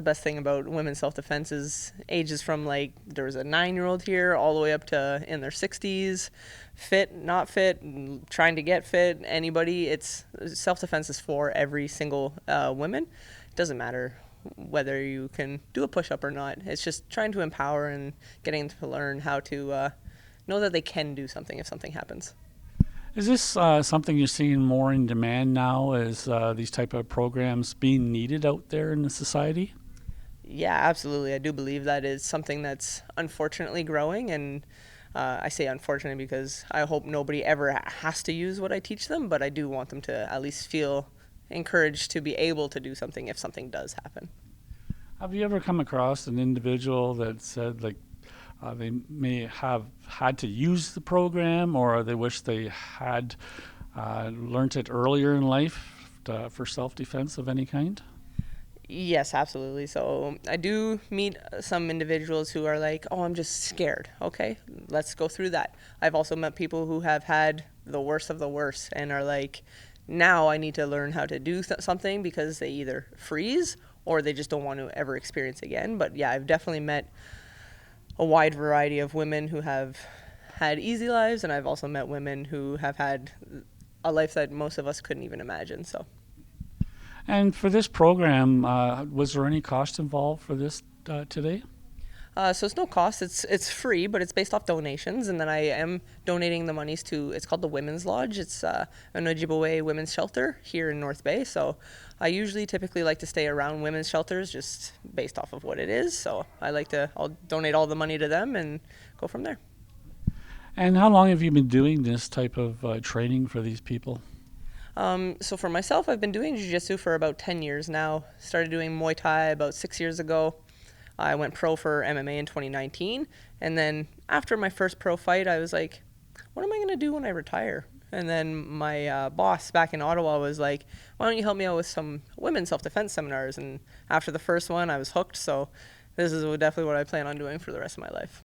the best thing about women's self-defense is ages from like there was a 9-year-old here all the way up to in their 60s, fit, not fit, trying to get fit, anybody. It's self-defense is for every single woman. It doesn't matter whether you can do a push-up or not. It's just trying to empower and getting them to learn how to know that they can do something if something happens. Is this something you're seeing more in demand now as these type of programs being needed out there in the society? Yeah, absolutely. I do believe that is something that's unfortunately growing, and I say unfortunate because I hope nobody ever has to use what I teach them, but I do want them to at least feel encouraged to be able to do something if something does happen. Have you ever come across an individual that said like they may have had to use the program, or they wish they had learned it earlier in life for self-defense of any kind? Yes, absolutely. So I do meet some individuals who are like, oh, I'm just scared. Okay, let's go through that. I've also met people who have had the worst of the worst and are like, now I need to learn how to do something because they either freeze or they just don't want to ever experience again. But yeah, I've definitely met a wide variety of women who have had easy lives, and I've also met women who have had a life that most of us couldn't even imagine. So And for this program, was there any cost involved for this today? So it's no cost. It's free, but it's based off donations, and then I am donating the monies to. It's called the Women's Lodge. It's an Ojibwe women's shelter here in North Bay. So I usually typically like to stay around women's shelters, just based off of what it is. So I'll donate all the money to them and go from there. And how long have you been doing this type of training for these people? So for myself, I've been doing jiu-jitsu for about 10 years now. Started doing Muay Thai about 6 years ago. I went pro for MMA in 2019. And then after my first pro fight, I was like, what am I going to do when I retire? And then my boss back in Ottawa was like, why don't you help me out with some women's self-defense seminars? And after the first one, I was hooked. So this is definitely what I plan on doing for the rest of my life.